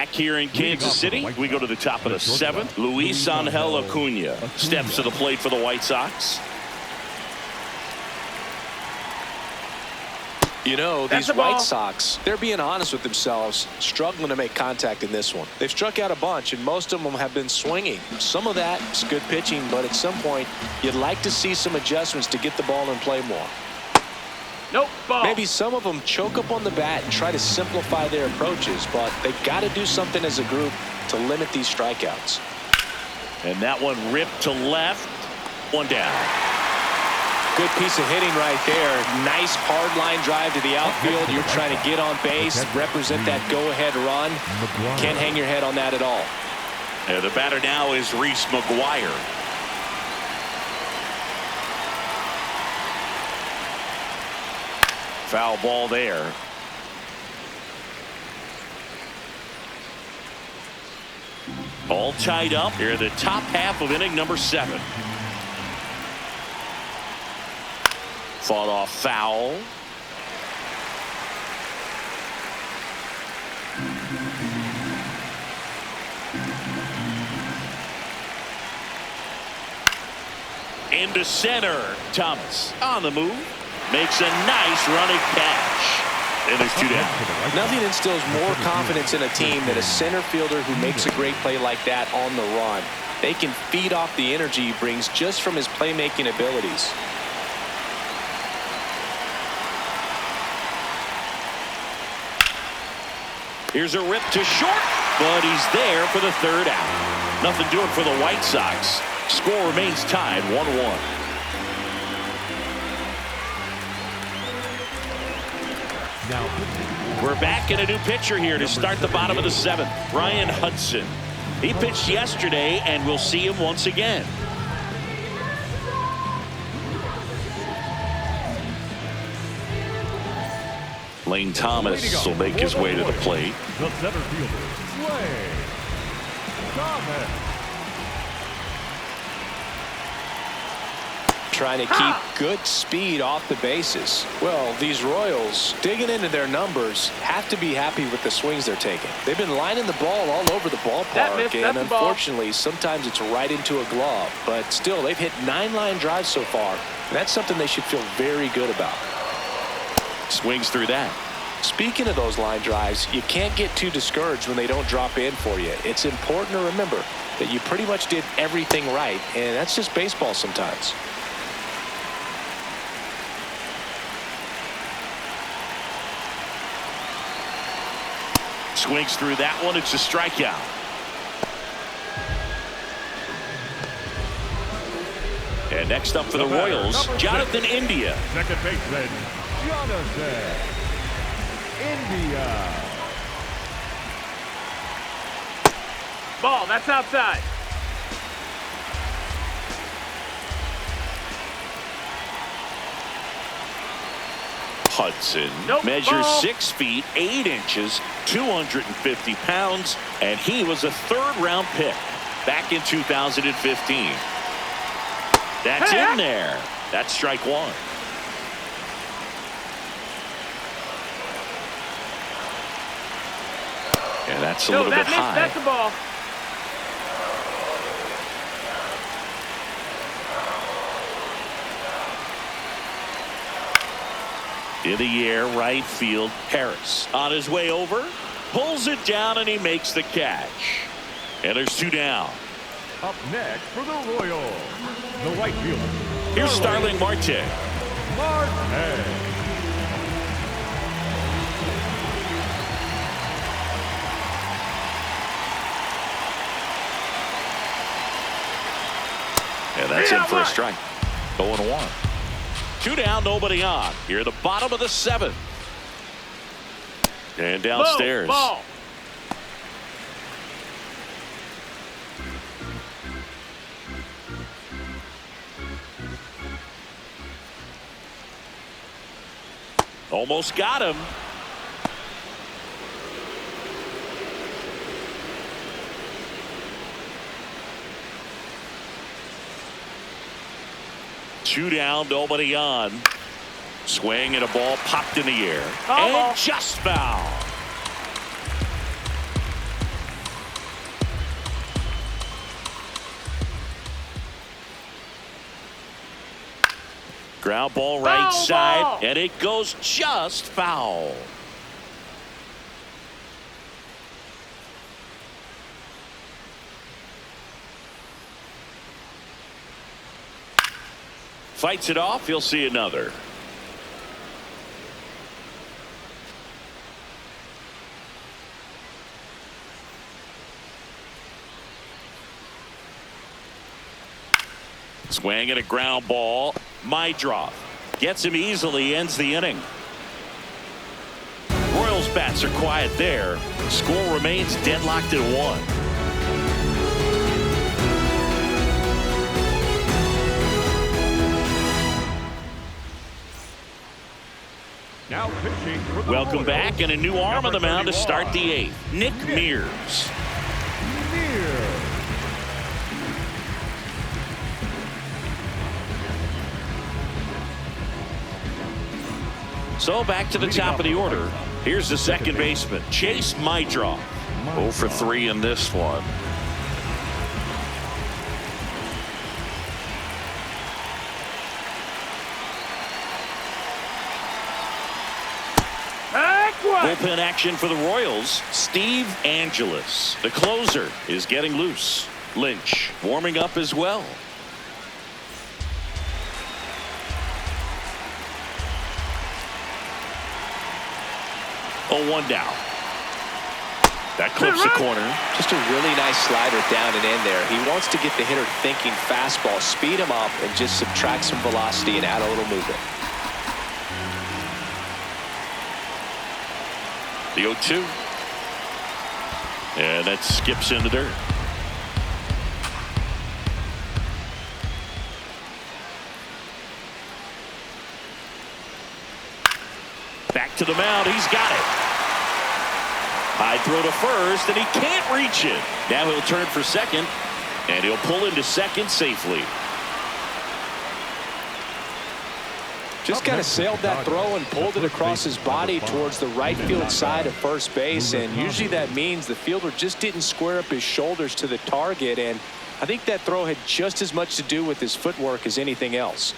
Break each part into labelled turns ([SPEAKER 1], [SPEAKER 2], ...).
[SPEAKER 1] back here in Kansas City. We go to the top of the 7th. Luis Angel Acuna steps to the plate for the White Sox.
[SPEAKER 2] You know, these White Sox, they're being honest with themselves, struggling to make contact in this one. They've struck out a bunch, and most of them have been swinging. Some of that is good pitching, but at some point, you'd like to see some adjustments to get the ball in play more.
[SPEAKER 3] Nope, ball.
[SPEAKER 2] Maybe some of them choke up on the bat and try to simplify their approaches, but they've got to do something as a group to limit these strikeouts.
[SPEAKER 1] And that one ripped to left. One down.
[SPEAKER 2] Good piece of hitting right there. Nice hard line drive to the outfield. You're trying to get on base, represent that go-ahead run. Can't hang your head on that at all.
[SPEAKER 1] And the batter now is Reese McGuire. Foul ball there. All tied up here in the top half of inning number 7. Fought off foul. Into center. Thomas on the move. Makes a nice running catch. And there's 2 down.
[SPEAKER 2] Nothing instills more confidence in a team than a center fielder who makes a great play like that on the run. They can feed off the energy he brings just from his playmaking abilities.
[SPEAKER 1] Here's a rip to short, but he's there for the 3rd out. Nothing doing for the White Sox. Score remains tied 1-1. We're back in a new pitcher here to start the bottom of the 7th. Ryan Hudson. He pitched yesterday, and we'll see him once again. Lane Thomas will make his way to the plate.
[SPEAKER 4] The center fielder, Lane Thomas.
[SPEAKER 2] Trying to keep good speed off the bases. Well, these Royals, digging into their numbers, have to be happy with the swings they're taking. They've been lining the ball all over the ballpark, and unfortunately, sometimes it's right into a glove. But still, they've hit 9 line drives so far. And that's something they should feel very good about.
[SPEAKER 1] Swings through that.
[SPEAKER 2] Speaking of those line drives, you can't get too discouraged when they don't drop in for you. It's important to remember that you pretty much did everything right, and that's just baseball sometimes.
[SPEAKER 1] Swings through that one. It's a strikeout. And next up for the Royals, Jonathan India.
[SPEAKER 4] Second baseman, Jonathan India.
[SPEAKER 3] Ball, that's outside.
[SPEAKER 1] Hudson
[SPEAKER 3] Nope,
[SPEAKER 1] measures
[SPEAKER 3] ball.
[SPEAKER 1] 6 feet 8 inches, 250 pounds, and he was a 3rd-round pick back in 2015. That's in there. That's strike 1. And that's a little bit high.
[SPEAKER 3] That's the ball.
[SPEAKER 1] In the air, right field, Harris on his way over, pulls it down, and he makes the catch. And there's 2 down.
[SPEAKER 4] Up next for the Royals, the right fielder.
[SPEAKER 1] Here's Starling Marte.
[SPEAKER 4] Marte.
[SPEAKER 1] And that's in for a strike. 0-1. 2 down, nobody on. Here at the bottom of the 7th. And downstairs.
[SPEAKER 3] Ball.
[SPEAKER 1] Almost got him. Two down, nobody on. Swing and a ball popped in the air. And just foul. Ground ball right side,
[SPEAKER 3] ball.
[SPEAKER 1] and it goes just foul. Fights it off. He'll see another. Swing and a ground ball. Mydroff gets him easily, ends the inning. Royals bats are quiet there. Score remains deadlocked at 1.
[SPEAKER 4] Now pitching for the
[SPEAKER 1] Welcome
[SPEAKER 4] Royals,
[SPEAKER 1] back, and a new arm on the mound to start the
[SPEAKER 4] 31.
[SPEAKER 1] 8th. Nick Mears.
[SPEAKER 4] Mears.
[SPEAKER 1] So back to the top of the order. Here's the second baseman, Chase Mydroff. 0 for 3 in this one. Bullpen action for the Royals. Steve Angelis, the closer, is getting loose. Lynch warming up as well. Oh, 1 down. That clips the corner.
[SPEAKER 2] Just a really nice slider down and in there. He wants to get the hitter thinking fastball, speed him up, and just subtract some velocity and add a little movement.
[SPEAKER 1] The 0-2. And that skips into dirt. Back to the mound. He's got it. High throw to first, and he can't reach it. Now he'll turn for second, and he'll pull into second safely.
[SPEAKER 2] Just kind of sailed that throw and pulled it across his body towards the right field side of first base, and usually that means the fielder just didn't square up his shoulders to the target, and I think that throw had just as much to do with his footwork as anything else.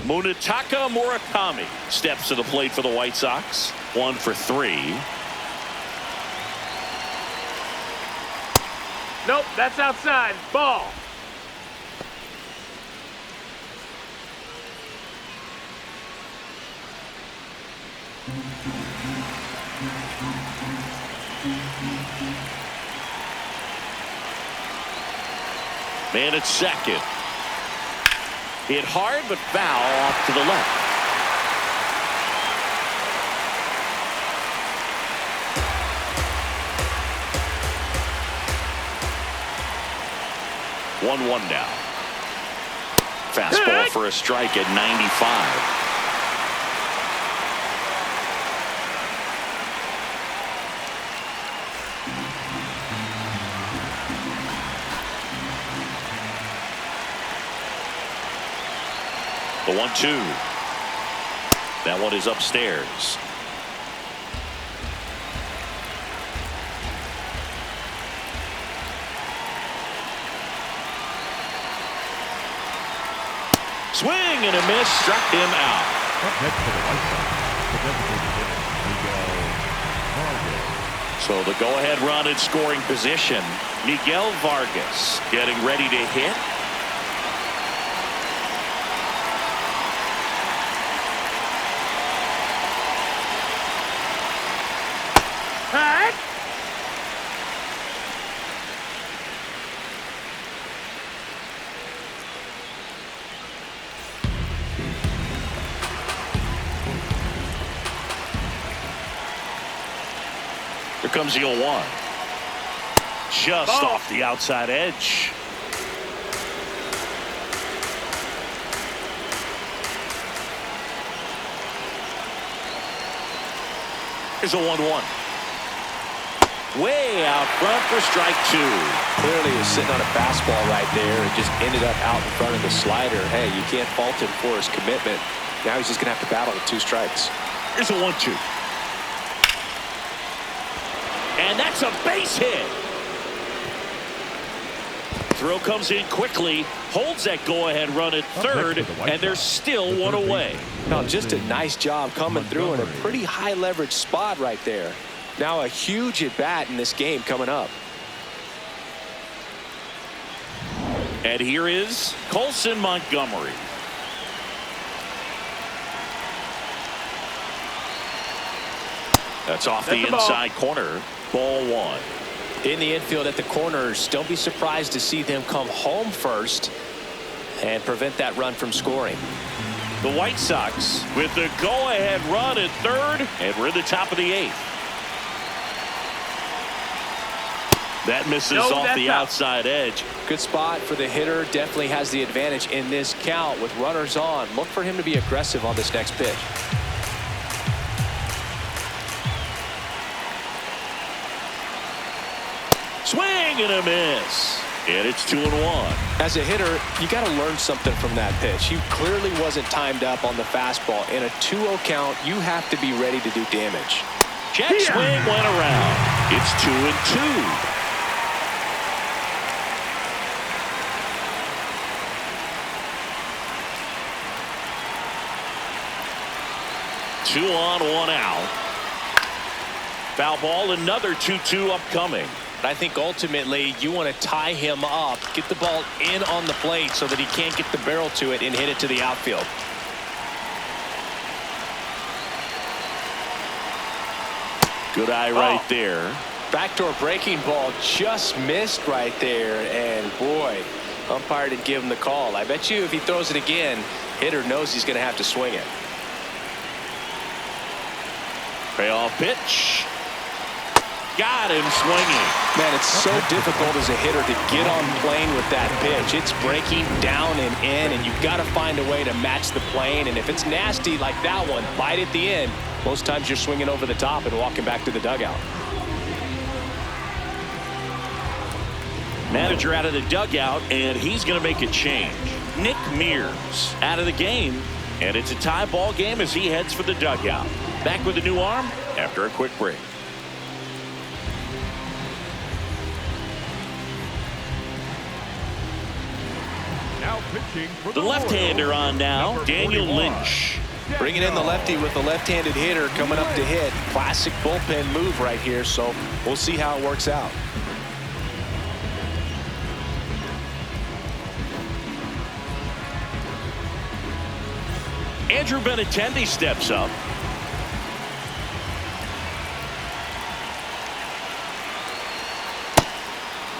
[SPEAKER 1] Munetaka Murakami steps to the plate for the White Sox. 1 for 3.
[SPEAKER 3] Nope, that's outside. Ball.
[SPEAKER 1] Man at second. Hit hard, but foul off to the left. One now. Fastball for a strike at 95. The 1-2. That one is upstairs. Swing and a miss, struck him out.
[SPEAKER 4] Up next for the White Sox, the designated hitter, Miguel Vargas.
[SPEAKER 1] So the go-ahead run in scoring position. Miguel Vargas getting ready to hit. Here comes the 0-1. Just off the outside edge. Here's a 1-1. Way out front for strike 2.
[SPEAKER 2] Clearly he was sitting on a fastball right there and just ended up out in front of the slider. Hey, you can't fault him for his commitment. Now he's just going to have to battle with 2 strikes.
[SPEAKER 1] Here's a 1-2. And that's a base hit. throw comes in quickly, holds that go-ahead run at third, and they're still one away.
[SPEAKER 2] Now, just a nice job coming through in a pretty high leverage spot right there. Now a huge at bat in this game coming up.
[SPEAKER 1] And here is Colson Montgomery. That's off the inside corner. Ball one.
[SPEAKER 2] In the infield at the corners, don't be surprised to see them come home first and prevent that run from scoring.
[SPEAKER 1] The White Sox with the go-ahead run at third, and we're in the top of the eighth. That misses off the outside edge.
[SPEAKER 2] Good spot for the hitter. Definitely has the advantage in this count with runners on. Look for him to be aggressive on this next pitch.
[SPEAKER 1] Swing and a miss. And it's 2-1.
[SPEAKER 2] As a hitter, you got to learn something from that pitch. He clearly wasn't timed up on the fastball. In a 2-0 count, you have to be ready to do damage.
[SPEAKER 1] Check swing went around. It's 2-2. 2 on, 1 out. Foul ball, another 2-2 upcoming.
[SPEAKER 2] I think ultimately you want to tie him up, get the ball in on the plate so that he can't get the barrel to it and hit it to the outfield.
[SPEAKER 1] Good eye right there.
[SPEAKER 2] Backdoor breaking ball just missed right there, and boy, umpire didn't give him the call. I bet you if he throws it again, hitter knows he's going to have to swing it.
[SPEAKER 1] Payoff pitch. Got him swinging.
[SPEAKER 2] Man, it's so difficult as a hitter to get on plane with that pitch. It's breaking down and in, and you've got to find a way to match the plane. And if it's nasty like that one, bite at the end, most times you're swinging over the top and walking back to the dugout.
[SPEAKER 1] Manager out of the dugout, and he's going to make a change. Nick Mears out of the game, and it's a tie ball game as he heads for the dugout. Back with a new arm after a quick break.
[SPEAKER 4] Now pitching for
[SPEAKER 1] The left-hander on now, Daniel Lynch.
[SPEAKER 2] Bringing in the lefty with the left-handed hitter coming up to hit. Classic bullpen move right here, so we'll see how it works out.
[SPEAKER 1] Andrew Benintendi steps up.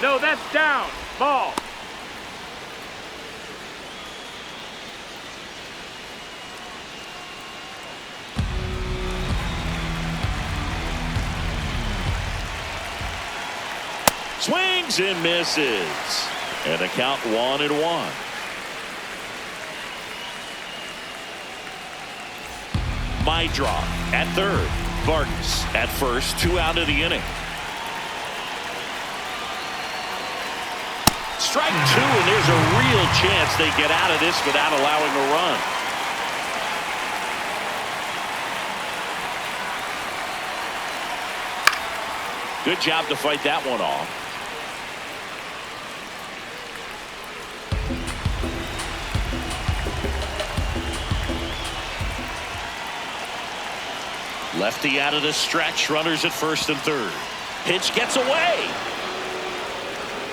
[SPEAKER 3] No, that's down. Ball.
[SPEAKER 1] Swings and misses. And the count 1-1. Drop at third. Vargas at first. 2 out of the inning. Strike 2, and there's a real chance they get out of this without allowing a run. Good job to fight that one off. Lefty out of the stretch. Runners at first and third. Pitch gets away.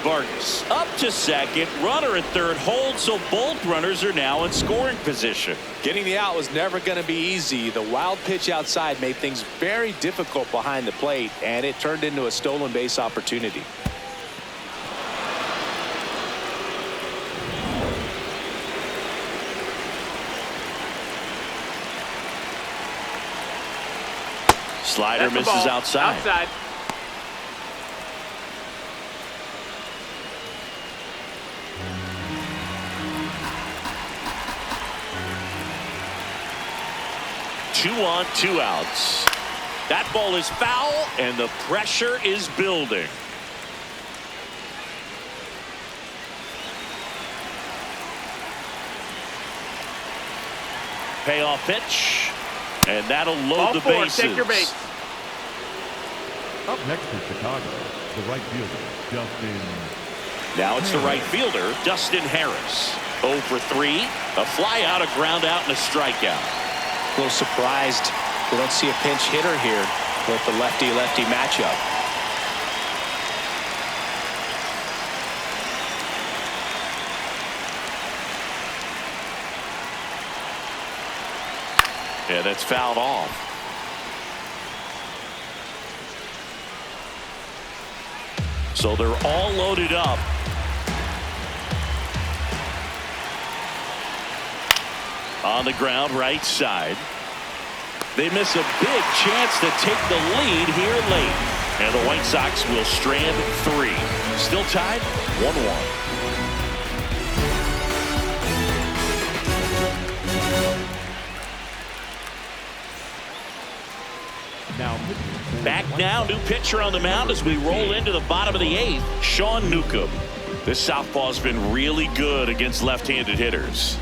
[SPEAKER 1] Vargas up to second. Runner at third holds, so both runners are now in scoring position.
[SPEAKER 2] Getting the out was never going to be easy. The wild pitch outside made things very difficult behind the plate, and it turned into a stolen base opportunity.
[SPEAKER 1] Slider misses outside. 2 on, 2 outs. That ball is foul, and the pressure is building. Payoff pitch, and that'll load the bases.
[SPEAKER 3] Take your base.
[SPEAKER 4] Up next is Chicago, the right fielder, Justin
[SPEAKER 1] Now it's the right fielder, Dustin Harris. 0 for 3. A fly out, a ground out, and a strikeout.
[SPEAKER 2] A little surprised we don't see a pinch hitter here with the lefty-lefty matchup.
[SPEAKER 1] Yeah, that's fouled off. So they're all loaded up. On the ground, right side. They miss a big chance to take the lead here late. And the White Sox will strand 3. Still tied 1-1. Back now, new pitcher on the mound as we roll into the bottom of the 8th, Sean Newcomb. This southpaw's been really good against left-handed hitters.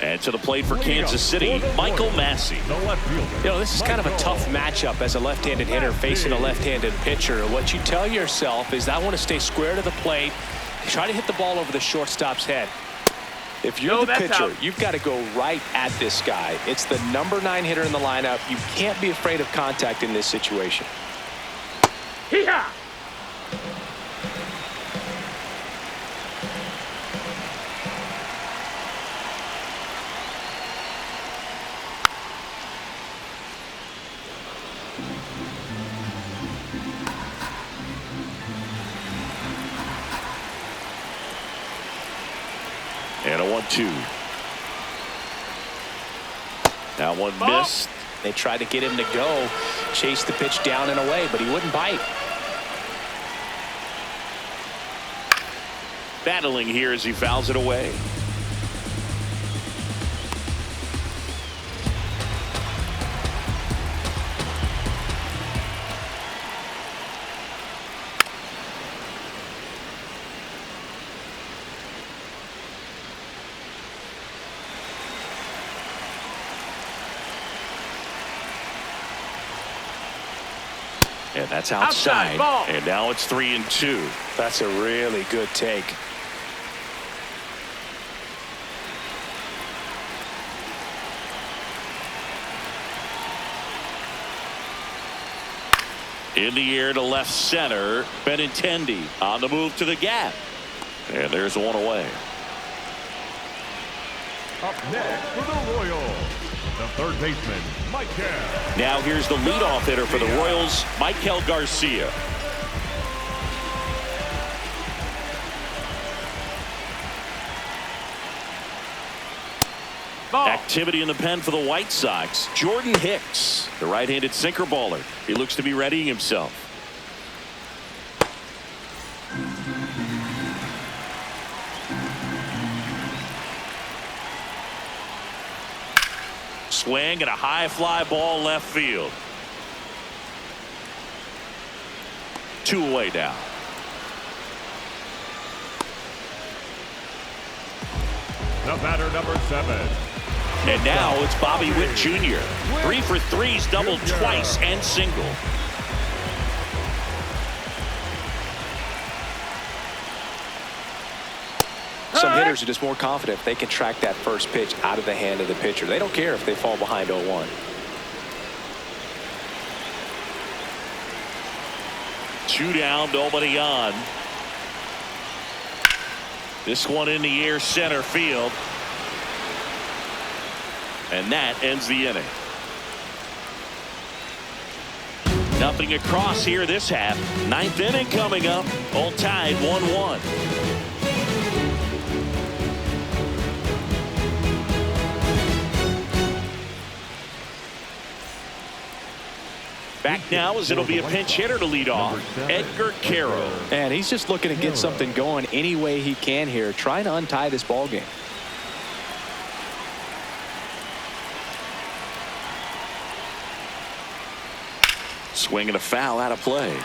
[SPEAKER 1] And to the plate for Kansas City, Michael Massey.
[SPEAKER 2] You know, this is kind of a tough matchup as a left-handed hitter facing a left-handed pitcher. What you tell yourself is I want to stay square to the plate, try to hit the ball over the shortstop's head. If you're the pitcher, you've got to go right at this guy. It's the number 9 hitter in the lineup. You can't be afraid of contact in this situation.
[SPEAKER 3] Hee-haw!
[SPEAKER 1] And a 1-2. That one missed.
[SPEAKER 2] They tried to get him to go, chase the pitch down and away, but he wouldn't bite.
[SPEAKER 1] Battling here as he fouls it away. And that's outside. And now it's 3-2.
[SPEAKER 2] That's a really good take.
[SPEAKER 1] In the air to left center, Benintendi on the move to the gap. And there's one away.
[SPEAKER 4] Up next for the Royals, the third baseman, Michael.
[SPEAKER 1] Now here's the leadoff hitter for the Royals, Michael Garcia.
[SPEAKER 3] Ball.
[SPEAKER 1] Activity in the pen for the White Sox. Jordan Hicks, the right-handed sinker baller. He looks to be readying himself. Swing and a high fly ball left field. 2 away now.
[SPEAKER 4] The batter, number 7.
[SPEAKER 1] And now it's Bobby Witt Jr. 3 for 3's doubled twice and single.
[SPEAKER 2] Some hitters are just more confident if they can track that first pitch out of the hand of the pitcher. They don't care if they fall behind 0-1.
[SPEAKER 1] Two down, nobody on. This one in the air center field. And that ends the inning. Nothing across here this half. 9th inning coming up. All tied 1-1. Back now as it'll be a pinch hitter to lead off, Edgar Carroll.
[SPEAKER 2] And he's just looking to get something going any way he can here, trying to untie this ball game.
[SPEAKER 1] Swing and a foul out of play.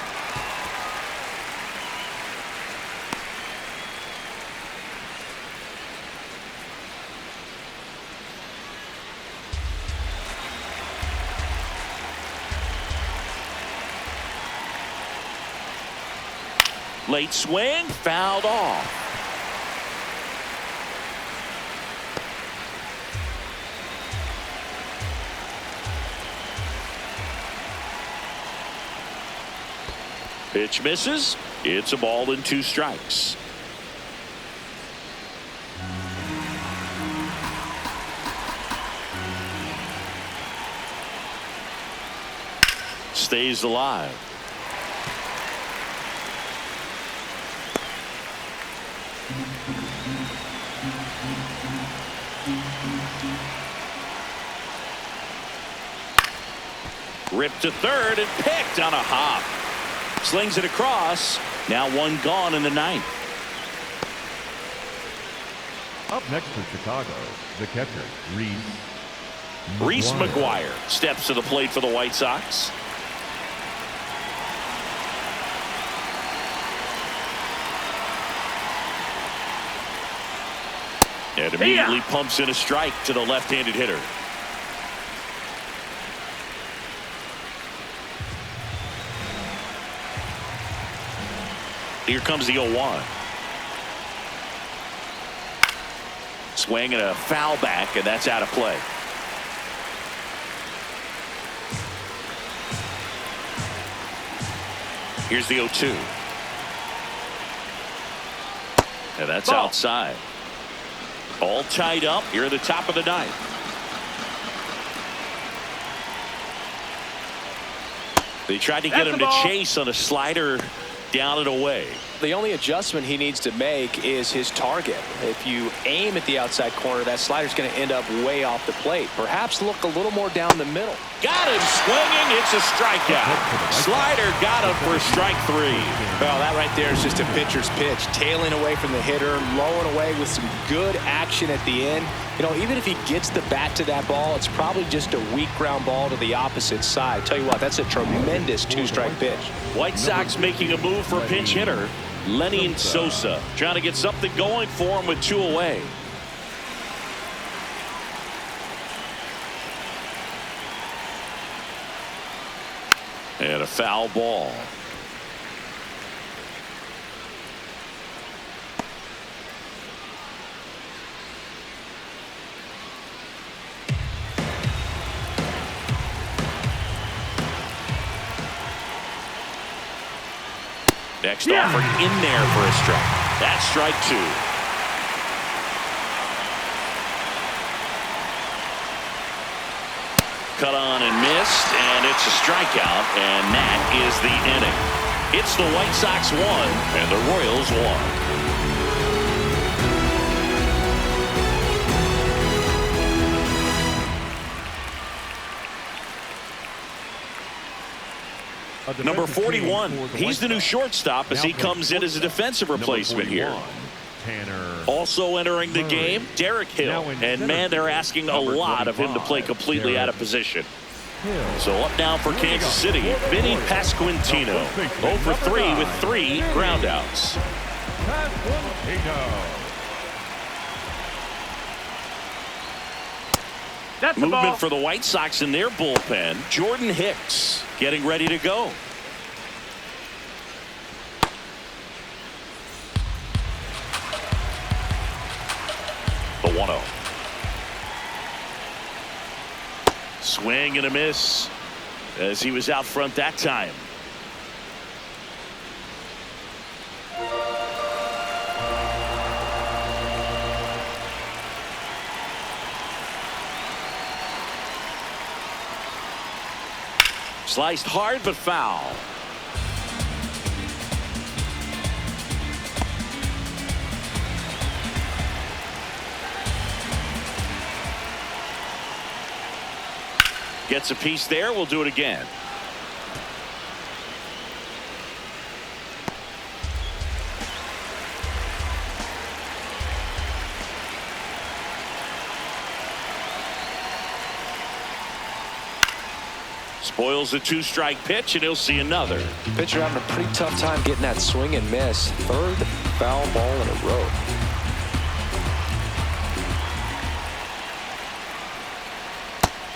[SPEAKER 1] Late swing, fouled off. Pitch misses. It's a ball and 2 strikes. Stays alive. Ripped to third and picked on a hop. Slings it across. Now 1 gone in the 9th.
[SPEAKER 4] Up next for Chicago, the catcher,
[SPEAKER 1] Reese McGuire steps to the plate for the White Sox. And immediately pumps in a strike to the left-handed hitter. Here comes the 0-1. Swing and a foul back, and that's out of play. Here's the 0-2. And that's outside. All tied up here at the top of the 9th. They tried to get him to chase on a slider down and away.
[SPEAKER 2] The only adjustment he needs to make is his target. If you aim at the outside corner, that slider's going to end up way off the plate. Perhaps look a little more down the middle.
[SPEAKER 1] Got him swinging. It's a strikeout. Slider got him for strike 3.
[SPEAKER 2] Well, that right there is just a pitcher's pitch. Tailing away from the hitter, lowing away with some good action at the end. You know, even if he gets the bat to that ball, it's probably just a weak ground ball to the opposite side. Tell you what, that's a tremendous 2-strike pitch.
[SPEAKER 1] White Sox making a move for pinch hitter Lenny Sosa, trying to get something going for him with 2 away. And a foul ball. Next offer in there for a strike. That's strike 2. Cut on and missed, and it's a strikeout, and that is the inning. It's the White Sox 1 and the Royals 1. Number 41, he's the new shortstop as he comes in as a defensive replacement here. Also entering the game, Derek Hill. And man, they're asking a lot of him to play completely out of position. So up now for Kansas City, Vinny Pasquantino. 0 for 3 with 3 groundouts. Movement for the White Sox in their bullpen. Jordan Hicks getting ready to go. The 1-0. Swing and a miss as he was out front that time. Sliced hard but foul. Gets a piece there. We'll do it again. Spoils a 2-strike pitch, and he'll see another.
[SPEAKER 2] Pitcher having a pretty tough time getting that swing and miss. 3rd foul ball in a row.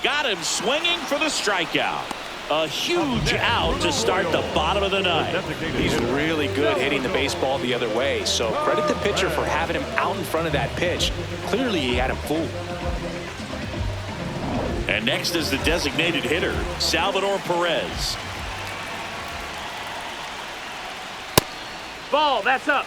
[SPEAKER 1] Got him swinging for the strikeout. A huge out to start the bottom of the ninth.
[SPEAKER 2] He's really good hitting the baseball the other way, so credit the pitcher for having him out in front of that pitch. Clearly he had him fooled.
[SPEAKER 1] And next is the designated hitter, Salvador Perez.
[SPEAKER 3] Ball, that's up.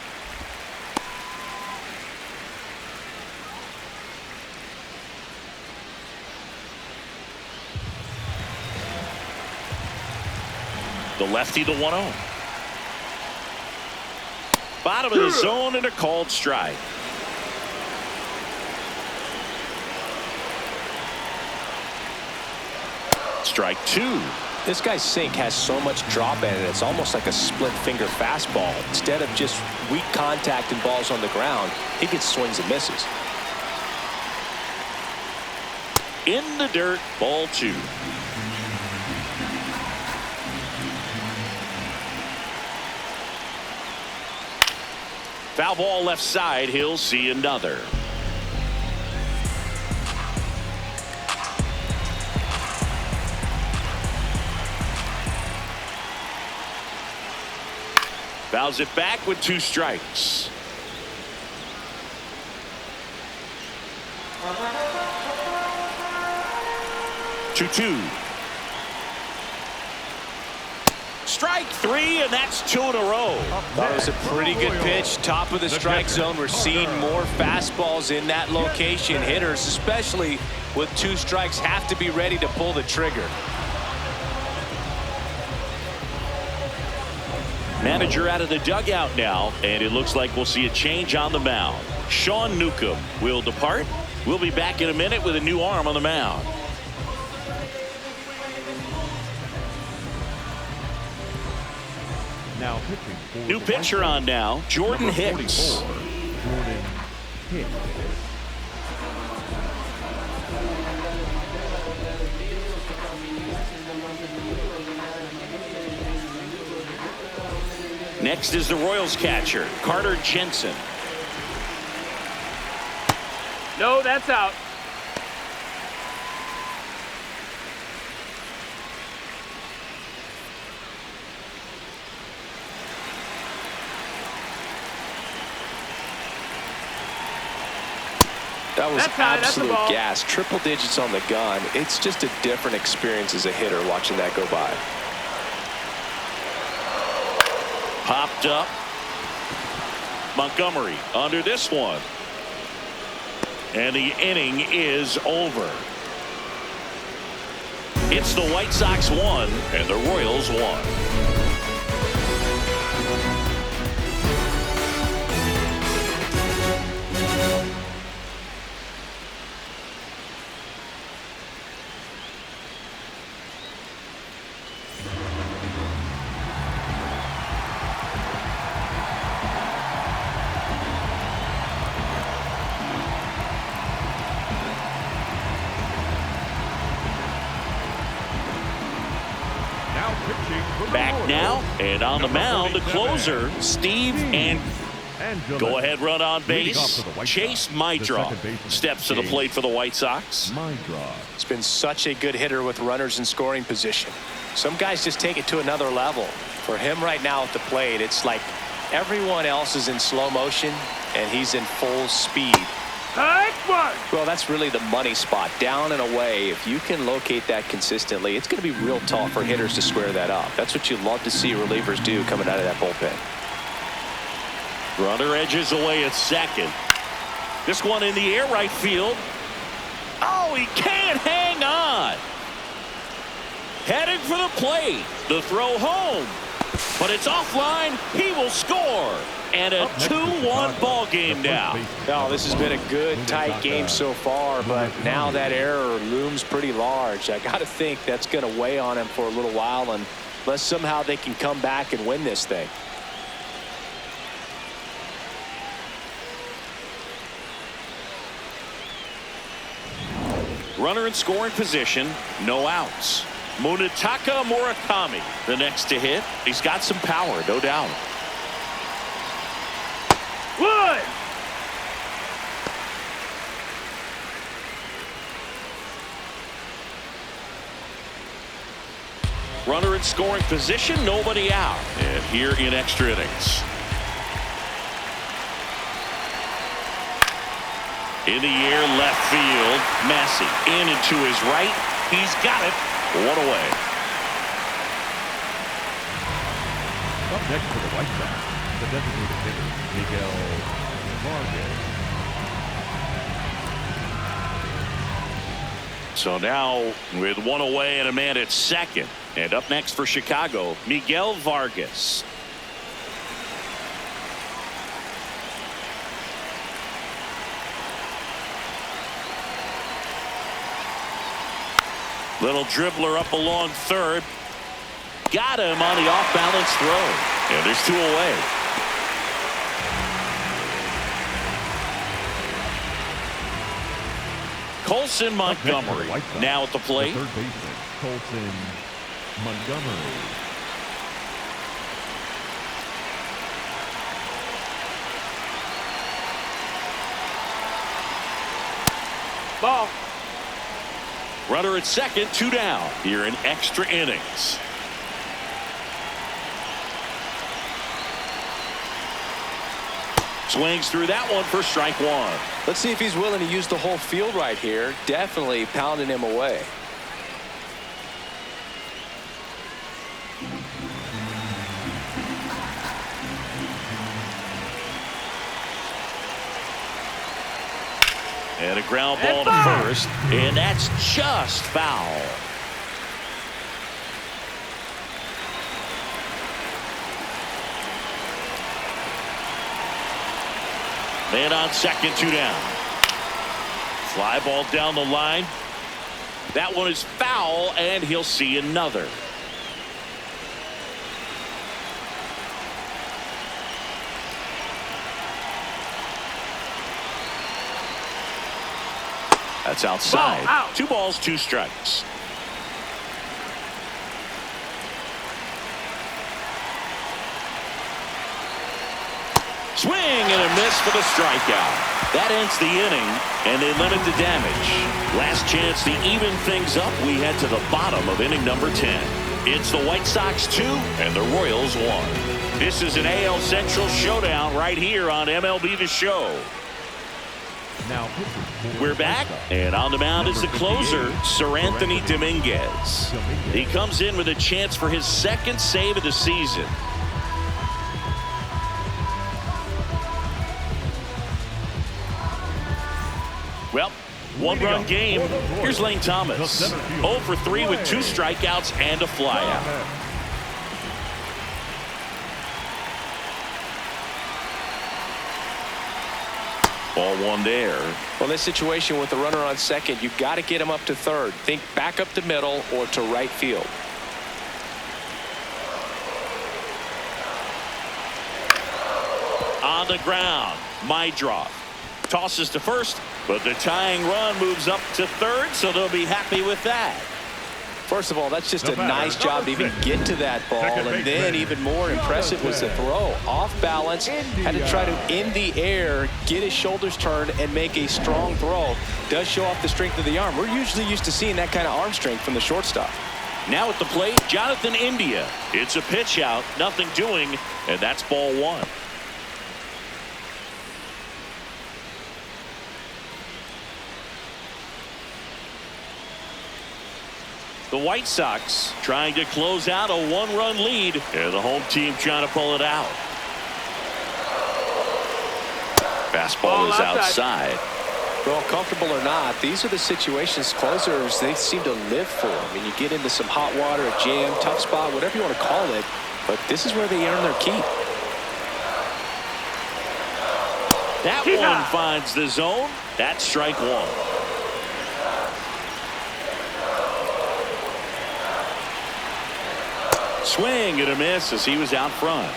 [SPEAKER 1] The lefty, the 1-0. Bottom of the zone and a called strike. Strike 2.
[SPEAKER 2] This guy's sink has so much drop in it, it's almost like a split finger fastball. Instead of just weak contact and balls on the ground, he gets swings and misses.
[SPEAKER 1] In the dirt, ball 2. Foul ball left side. He'll see another. Fouls it back with 2 strikes. Two. Strike 3, and that's 2 in a row.
[SPEAKER 2] That was a pretty good pitch. Top of the strike zone. We're seeing more fastballs in that location. Hitters, especially with 2 strikes, have to be ready to pull the trigger.
[SPEAKER 1] Manager out of the dugout now, and it looks like we'll see a change on the mound. Sean Newcomb will depart. We'll be back in a minute with a new arm on the mound.
[SPEAKER 4] Now pitching for
[SPEAKER 1] New
[SPEAKER 4] the
[SPEAKER 1] pitcher
[SPEAKER 4] White
[SPEAKER 1] on now, Jordan
[SPEAKER 4] Sox,
[SPEAKER 1] Hicks.
[SPEAKER 4] 44, Jordan Hicks.
[SPEAKER 1] Next is the Royals catcher, Carter Jensen.
[SPEAKER 3] No, that's out.
[SPEAKER 2] That was
[SPEAKER 3] That's high, that's a
[SPEAKER 2] absolute
[SPEAKER 3] ball.
[SPEAKER 2] gas. Triple digits on the gun. It's just a different experience as a hitter watching that go by.
[SPEAKER 1] Popped up. Montgomery under this one. And the inning is over. It's the White Sox 1 and the Royals 1. Back now, and on the mound, the closer, Steve and go ahead run on base. Chase Mydroff steps to the plate for the White Sox.
[SPEAKER 2] He's been such a good hitter with runners in scoring position. Some guys just take it to another level. For him right now at the plate, it's like everyone else is in slow motion and he's in full speed. Well, that's really the money spot, down and away. If you can locate that consistently, it's going to be real tough for hitters to square that up. That's what you love to see relievers do coming out of that bullpen.
[SPEAKER 1] Runner edges away at second. This one in the air, right field. Oh, he can't hang on. Headed for the plate. The throw home. But it's offline. He will score. And a 2-1 ball game now.
[SPEAKER 2] No, this has been a good, tight game so far, but now that error looms pretty large. I got to think that's going to weigh on him for a little while, unless somehow they can come back and win this thing.
[SPEAKER 1] Runner in scoring position, no outs. Munetaka Murakami, the next to hit. He's got some power, no doubt.
[SPEAKER 3] Wood!
[SPEAKER 1] Runner in scoring position, nobody out. And here in extra innings. In the air, left field. Massey in and to his right. He's got it. One away.
[SPEAKER 4] Up next for the White Sox, the designated hitter, Miguel Vargas.
[SPEAKER 1] So now with one away and a man at second. And up next for Chicago, Miguel Vargas. Little dribbler up along third. Got him on the off-balance throw. And there's two away. Colson Montgomery now at the plate.
[SPEAKER 4] The third baseman, Colson Montgomery.
[SPEAKER 3] Ball.
[SPEAKER 1] Runner at second, two down here in extra innings. Swings through that one for strike one.
[SPEAKER 2] Let's see if he's willing to use the whole field right here. Definitely pounding him away.
[SPEAKER 1] And a ground ball to first, and that's just foul. Man on second, two down. Fly ball down the line. That one is foul, and he'll see another. That's outside.
[SPEAKER 3] Ball out.
[SPEAKER 1] 2 balls, 2 strikes. Swing and a miss for the strikeout. That ends the inning, and they limit the damage. Last chance to even things up. We head to the bottom of inning number 10. It's the White Sox 2 and the Royals 1. This is an AL Central showdown right here on MLB The Show.
[SPEAKER 4] Now,
[SPEAKER 1] we're back, and on the mound is the closer, Sir Anthony Dominguez. He comes in with a chance for his second save of the season. Well, one-run game. Here's Lane Thomas. 0 for 3 with 2 strikeouts and a flyout. Ball one there.
[SPEAKER 2] Well, this situation with the runner on second, you've got to get him up to third. Think back up the middle or to right field.
[SPEAKER 1] On the ground, Mydroff tosses to first, but the tying run moves up to third, so they'll be happy with that.
[SPEAKER 2] First of all, that's just a nice job to even get to that ball, and then even more impressive was the throw. Off balance, had to try to in the air, get his shoulders turned, and make a strong throw. Does show off the strength of the arm. We're usually used to seeing that kind of arm strength from the shortstop.
[SPEAKER 1] Now at the plate, Jonathan India. It's a pitch out, nothing doing, and that's ball one. The White Sox trying to close out a 1-run lead, and the home team trying to pull it out. Fastball is outside.
[SPEAKER 2] Well, comfortable or not, these are the situations closers they seem to live for. I mean, you get into some hot water, a jam, tough spot, whatever you want to call it, but this is where they earn their keep.
[SPEAKER 1] That one finds the zone. That's strike one. Swing and a miss as he was out front.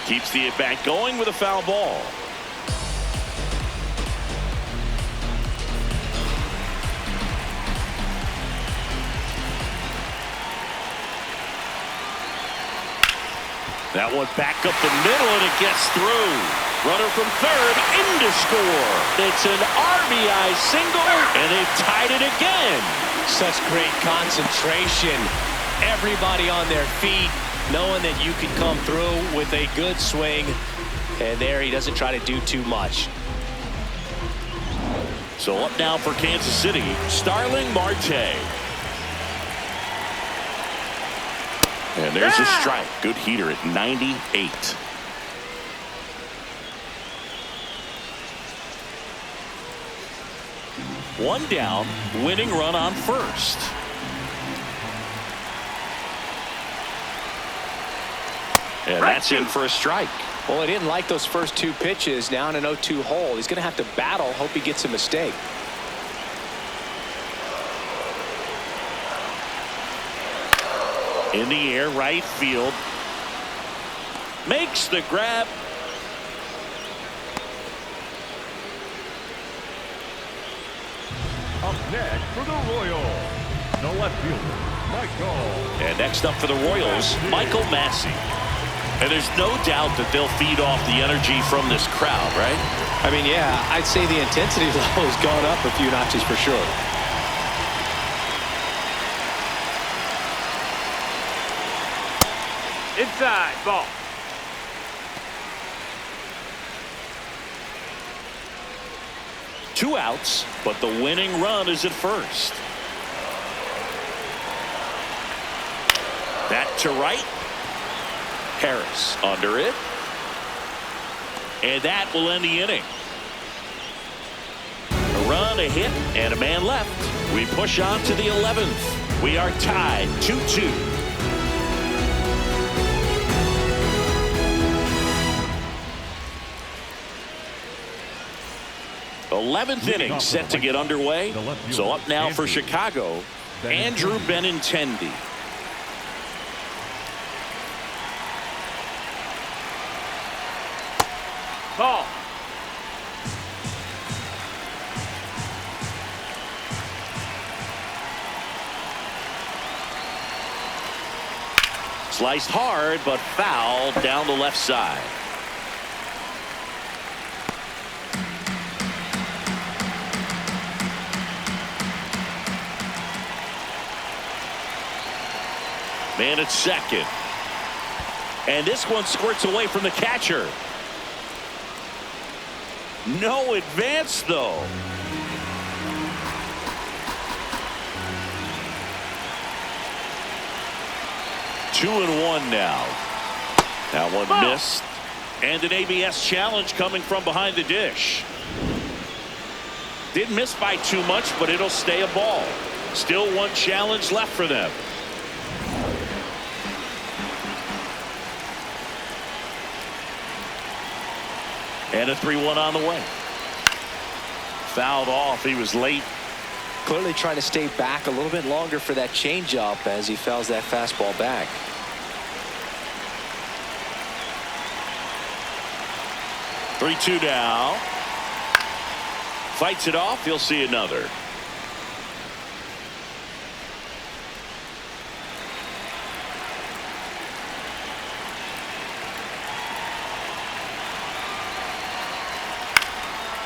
[SPEAKER 1] Keeps the at-bat going with a foul ball. That one back up the middle, and it gets through. Runner from third in to score. It's an RBI single, and they've tied it again.
[SPEAKER 2] Such great concentration. Everybody on their feet, knowing that you can come through with a good swing. And there he doesn't try to do too much.
[SPEAKER 1] So up now for Kansas City, Starling Marte. And there's a strike. Good heater at 98. One down, winning run on first. And that's in for a strike.
[SPEAKER 2] Well, he didn't like those first two pitches. Now in an 0-2 hole. He's going to have to battle. Hope he gets a mistake.
[SPEAKER 1] In the air, right field. Makes the grab.
[SPEAKER 4] Up next for the Royals, the left fielder, Michael.
[SPEAKER 1] And next up for the Royals, Michael Massey. And there's no doubt that they'll feed off the energy from this crowd, right?
[SPEAKER 2] I mean, yeah, I'd say the intensity level has gone up a few notches for sure.
[SPEAKER 3] Inside, ball.
[SPEAKER 1] Two outs, but the winning run is at first. That to right. Harris under it. And that will end the inning. A run, a hit, and a man left. We push on to the 11th. We are tied 2-2. The 11th inning set to get underway. So up now for Chicago, Andrew Benintendi.
[SPEAKER 3] Ball.
[SPEAKER 1] Sliced hard, but foul down the left side. Man at second. And this one squirts away from the catcher. No advance, though. Two and one now. That one missed. And an ABS challenge coming from behind the dish. Didn't miss by too much, but it'll stay a ball. Still one challenge left for them. And a 3-1 on the way. Fouled off. He was late.
[SPEAKER 2] Clearly trying to stay back a little bit longer for that changeup as he fouls that fastball back.
[SPEAKER 1] Three-two now. Fights it off. He'll see another.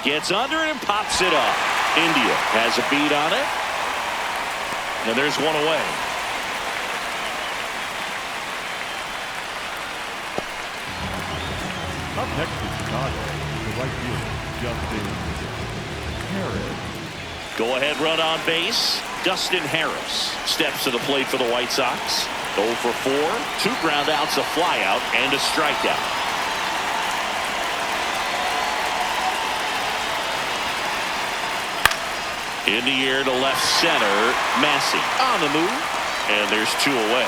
[SPEAKER 1] Gets under it and pops it up. India has a beat on it. And there's one away.
[SPEAKER 4] Up next to Chicago, the right fielder, Justin Harris.
[SPEAKER 1] Go ahead run on base. Dustin Harris steps to the plate for the White Sox. 0 for 4. 2 ground outs, a fly out, and a strikeout. In the air to left center. Massey on the move. And there's 2 away.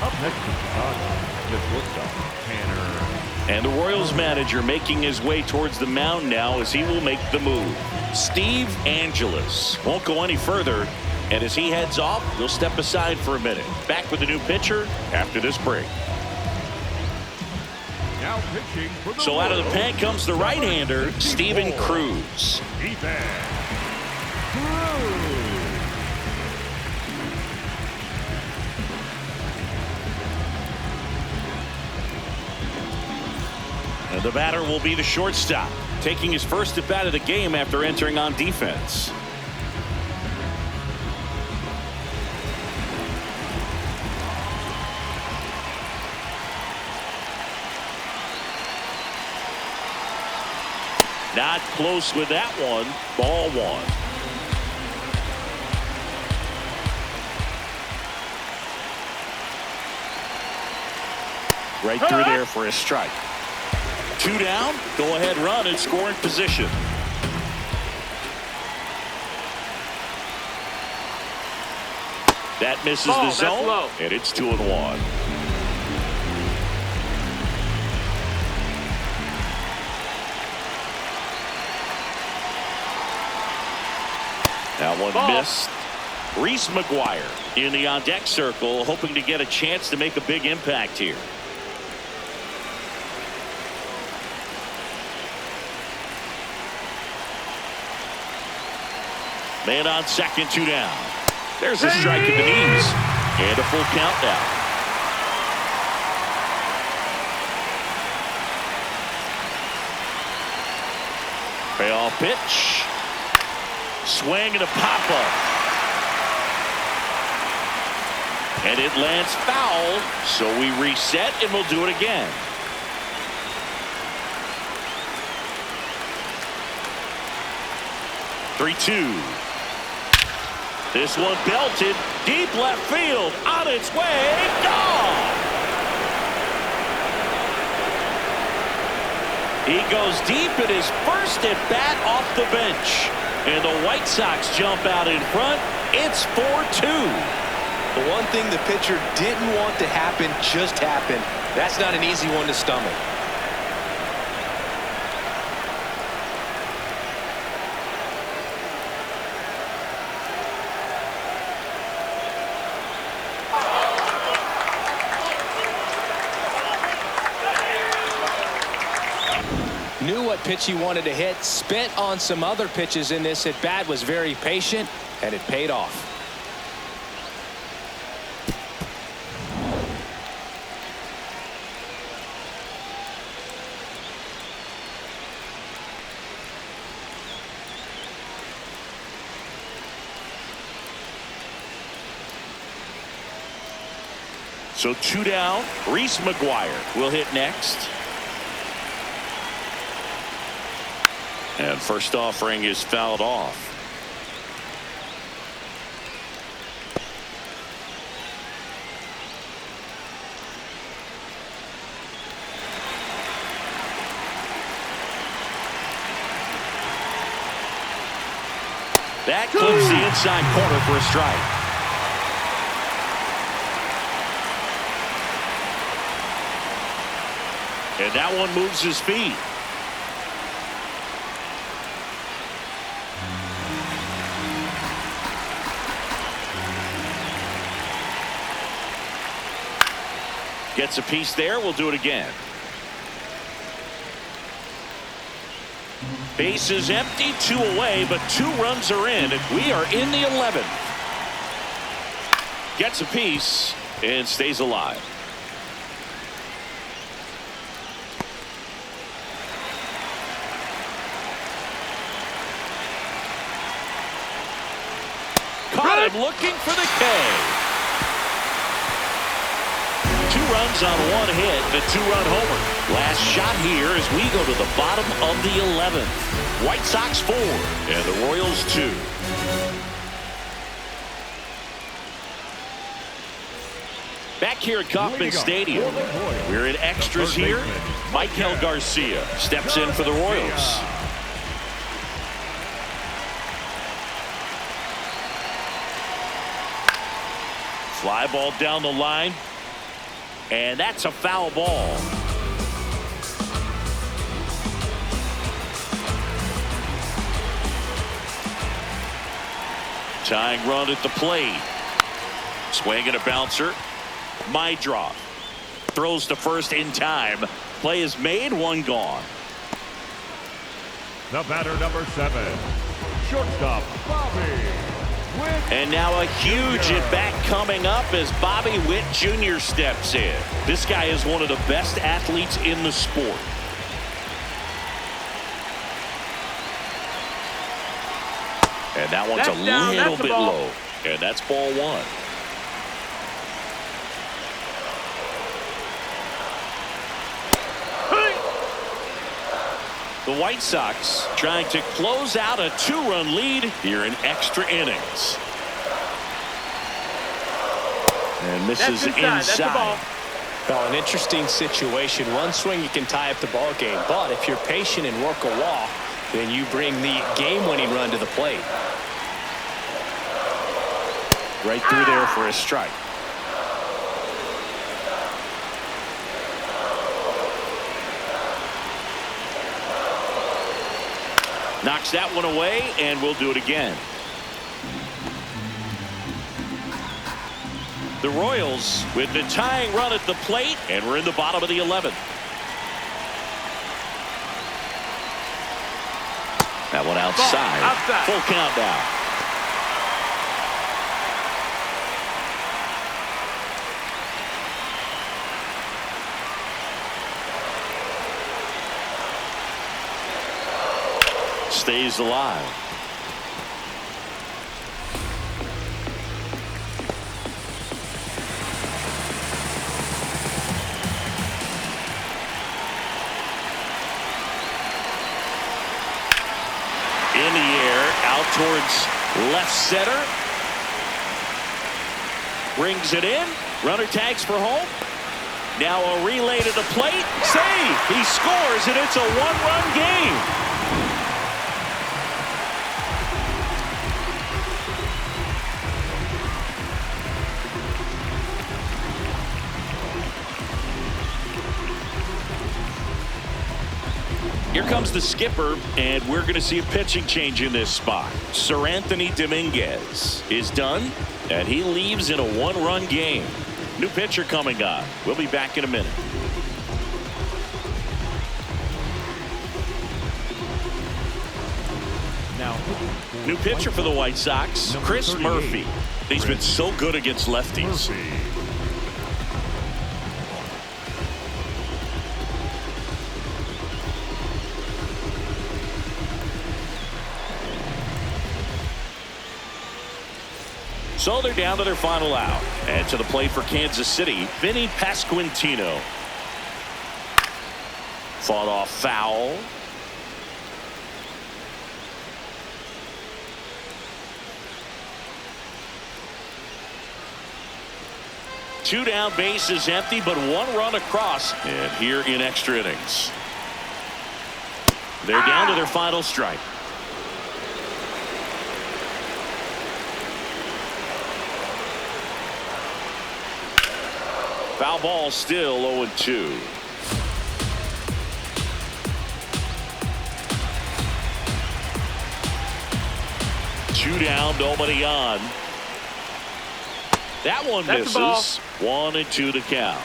[SPEAKER 4] Up next to Chicago, the shortstop, Tanner.
[SPEAKER 1] And the Royals manager making his way towards the mound now as he will make the move. Steve Angeles won't go any further. And as he heads off, he'll step aside for a minute. Back with a new pitcher after this break.
[SPEAKER 4] Now pitching for the
[SPEAKER 1] So out of the
[SPEAKER 4] Royals,
[SPEAKER 1] pen comes the right-hander, Steven Cruz.
[SPEAKER 4] Steven Cruz.
[SPEAKER 1] And the batter will be the shortstop, taking his first at bat of the game after entering on defense. Not close with that one. Ball one. Right through there for a strike. 2 down. Go ahead run in scoring position. That misses the zone. And it's 2-1. That one missed. Reese McGuire in the on-deck circle, hoping to get a chance to make a big impact here. Man on second, 2 down. There's a strike at the knees. And a full count now. Payoff pitch. Swing and a pop-up. And it lands foul, so we reset and we'll do it again. Three-two. This one belted deep left field, on its way, gone. He goes deep in his first at bat off the bench. And the White Sox jump out in front. It's 4-2.
[SPEAKER 2] The one thing the pitcher didn't want to happen just happened. That's not an easy one to stomach. Knew what pitch he wanted to hit, spent on some other pitches in this at bat, was very patient, and it paid off.
[SPEAKER 1] So 2 down. Reese McGuire will hit next. And first offering is fouled off. That clips the inside corner for a strike. And that one moves his feet. Gets a piece there. We'll do it again. Base is empty, 2 away, but 2 runs are in, and we are in the 11th. Gets a piece and stays alive. Caught him looking for the K. 2 runs on 1 hit, and a 2-run homer. Last shot here as we go to the bottom of the 11th. White Sox 4 and the Royals 2. Back here at Kauffman Stadium, we're in extras here. Michael Garcia steps in for the Royals. Fly ball down the line. And that's a foul ball. Tying run at the plate. Swing and a bouncer. My drop. Throws to first in time. Play is made, 1 gone.
[SPEAKER 4] The batter, number 7, shortstop Bobby.
[SPEAKER 1] And now a huge at-bat coming up as Bobby Witt Jr. steps in. This guy is one of the best athletes in the sport. And that one's a little bit low. And that's ball one. The White Sox trying to close out a 2-run lead here in extra innings. And misses inside.
[SPEAKER 2] Well, an interesting situation. One swing you can tie up the ball game, but if you're patient and work a walk, then you bring the game-winning run to the plate.
[SPEAKER 1] Right through there for a strike. Knocks that one away, and we'll do it again. The Royals with the tying run at the plate, and we're in the bottom of the 11th. That one outside. Full count now. Stays alive. In the air, out towards left center. Brings it in. Runner tags for home. Now a relay to the plate. Save! He scores, and it's a one-run game. Here comes the skipper, and we're going to see a pitching change in this spot. Sir Anthony Dominguez is done, and he leaves in a one-run game. New pitcher coming up. We'll be back in a minute.
[SPEAKER 4] Now,
[SPEAKER 1] new pitcher for the White Sox, Chris Murphy. He's been so good against lefties. So they're down to their final out. And to the plate for Kansas City, Vinny Pasquantino. Fought off foul. Two down, bases empty, but one run across. And here in extra innings. They're down to their final strike. Foul ball, still 0-2. Two down, nobody on. That one misses. 1-2 to count.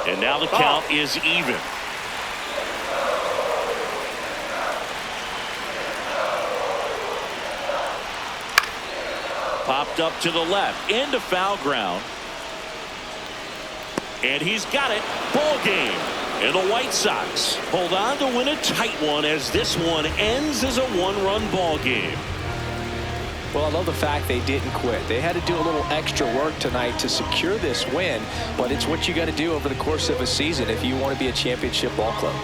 [SPEAKER 1] And now the count is even. Popped up to the left, into foul ground. And he's got it. Ball game. And the White Sox hold on to win a tight one as this one ends as a one-run ball game.
[SPEAKER 2] Well, I love the fact they didn't quit. They had to do a little extra work tonight to secure this win, but it's what you got to do over the course of a season if you want to be a championship ball club.